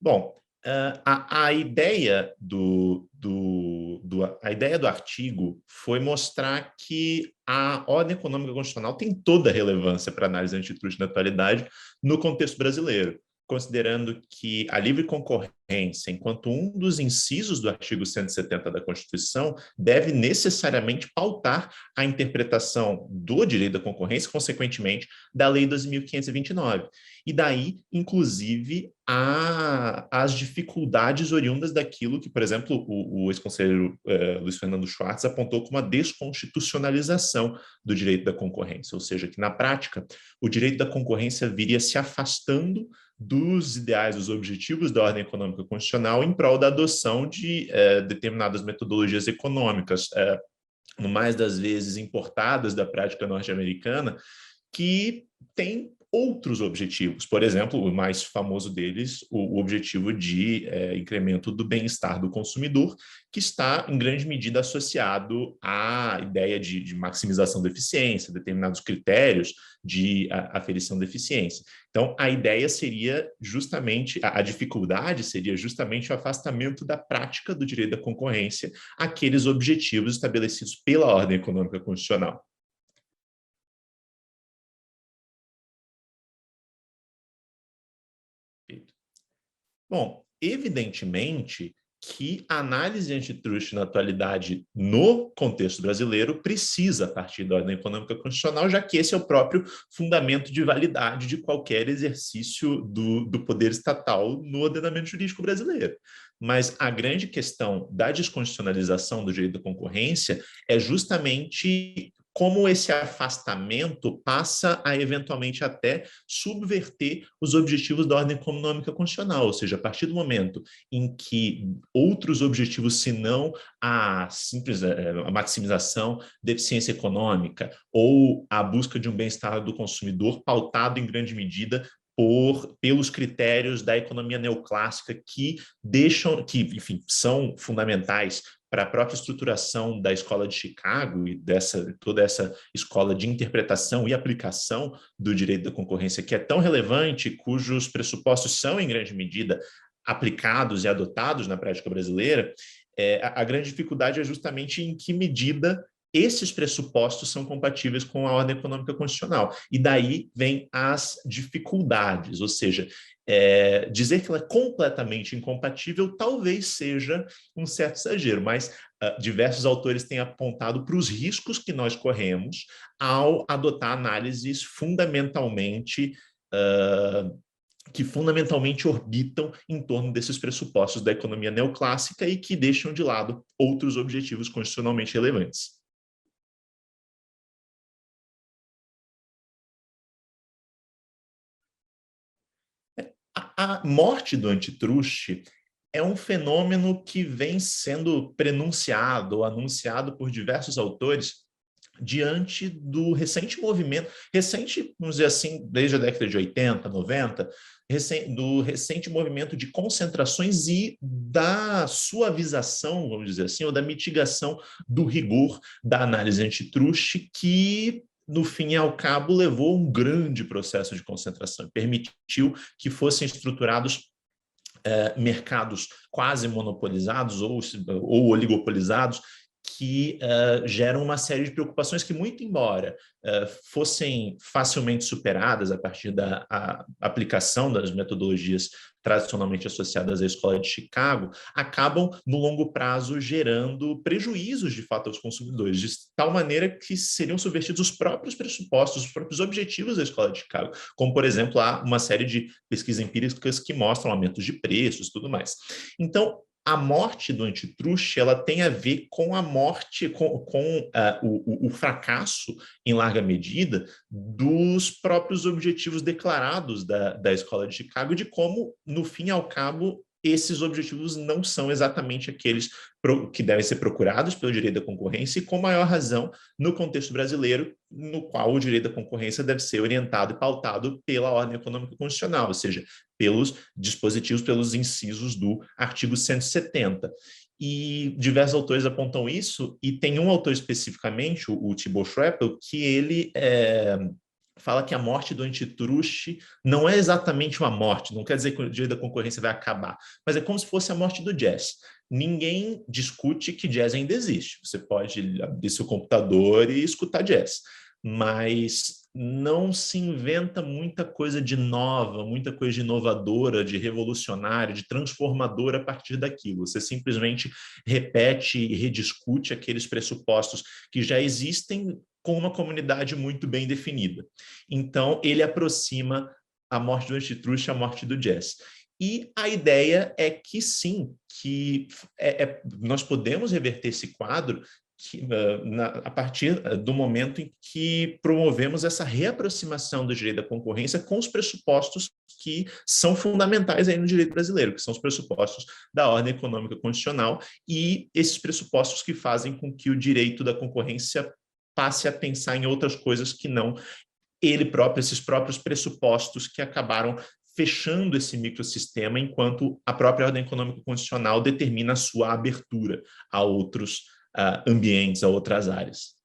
Bom, a ideia a ideia do artigo foi mostrar que a ordem econômica constitucional tem toda a relevância para a análise antitruste na atualidade no contexto brasileiro, considerando que a livre concorrência, enquanto um dos incisos do artigo 170 da Constituição, deve necessariamente pautar a interpretação do direito da concorrência, consequentemente, da Lei 12.529. E daí, inclusive, as dificuldades oriundas daquilo que, por exemplo, o ex-conselheiro Luiz Fernando Schwartz apontou como a desconstitucionalização do direito da concorrência, ou seja, que na prática o direito da concorrência viria se afastando dos ideais, dos objetivos da ordem econômica constitucional em prol da adoção de determinadas metodologias econômicas, no mais das vezes importadas da prática norte-americana, que tem outros objetivos. Por exemplo, o mais famoso deles, o objetivo de incremento do bem-estar do consumidor, que está, em grande medida, associado à ideia de maximização da eficiência, determinados critérios de aferição da eficiência. Então, a ideia seria justamente, a dificuldade seria justamente o afastamento da prática do direito da concorrência àqueles objetivos estabelecidos pela ordem econômica constitucional. Bom, evidentemente que a análise antitruste na atualidade no contexto brasileiro precisa partir da ordem econômica constitucional, já que esse é o próprio fundamento de validade de qualquer exercício do poder estatal no ordenamento jurídico brasileiro. Mas a grande questão da desconstitucionalização do direito da concorrência é justamente como esse afastamento passa a, eventualmente, até subverter os objetivos da ordem econômica constitucional, ou seja, a partir do momento em que outros objetivos, senão a simples a maximização da eficiência econômica ou a busca de um bem-estar do consumidor, pautado em grande medida pelos critérios da economia neoclássica que enfim, são fundamentais para a própria estruturação da Escola de Chicago e toda essa escola de interpretação e aplicação do direito da concorrência, que é tão relevante, cujos pressupostos são, em grande medida, aplicados e adotados na prática brasileira, a grande dificuldade é justamente em que medida esses pressupostos são compatíveis com a ordem econômica constitucional. E daí vem as dificuldades, ou seja, dizer que ela é completamente incompatível talvez seja um certo exagero, mas diversos autores têm apontado para os riscos que nós corremos ao adotar análises que fundamentalmente orbitam em torno desses pressupostos da economia neoclássica e que deixam de lado outros objetivos constitucionalmente relevantes. A morte do antitruste é um fenômeno que vem sendo prenunciado ou anunciado por diversos autores diante do recente movimento, vamos dizer assim, desde a década de 80, 90, do recente movimento de concentrações e da suavização, vamos dizer assim, ou da mitigação do rigor da análise antitruste, que no fim e ao cabo, levou a um grande processo de concentração, permitiu que fossem estruturados mercados quase monopolizados ou oligopolizados, que geram uma série de preocupações que, muito embora fossem facilmente superadas a partir da aplicação das metodologias tradicionalmente associadas à Escola de Chicago, acabam, no longo prazo, gerando prejuízos, de fato, aos consumidores, de tal maneira que seriam subvertidos os próprios pressupostos, os próprios objetivos da Escola de Chicago, como, por exemplo, há uma série de pesquisas empíricas que mostram aumentos de preços e tudo mais. Então, a morte do antitruste, ela tem a ver com a morte, o fracasso, em larga medida, dos próprios objetivos declarados da Escola de Chicago, de como, no fim e ao cabo, esses objetivos não são exatamente aqueles que devem ser procurados pelo direito da concorrência, e com maior razão no contexto brasileiro, no qual o direito da concorrência deve ser orientado e pautado pela ordem econômica constitucional, ou seja, pelos dispositivos, pelos incisos do artigo 170. E diversos autores apontam isso, e tem um autor especificamente, o Thibaut Schroeppel, que ele fala que a morte do antitruste não é exatamente uma morte, não quer dizer que o direito da concorrência vai acabar, mas é como se fosse a morte do jazz. Ninguém discute que jazz ainda existe. Você pode abrir seu computador e escutar jazz, mas não se inventa muita coisa de nova, muita coisa de inovadora, de revolucionária, de transformadora a partir daquilo. Você simplesmente repete e rediscute aqueles pressupostos que já existem com uma comunidade muito bem definida. Então, ele aproxima a morte do antitruste à morte do jazz. E a ideia é que sim, que nós podemos reverter esse quadro a partir do momento em que promovemos essa reaproximação do direito da concorrência com os pressupostos que são fundamentais aí no direito brasileiro, que são os pressupostos da ordem econômica constitucional e esses pressupostos que fazem com que o direito da concorrência passe a pensar em outras coisas que não ele próprio, esses próprios pressupostos que acabaram fechando esse microsistema, enquanto a própria ordem econômica constitucional determina a sua abertura a outros ambientes, a outras áreas.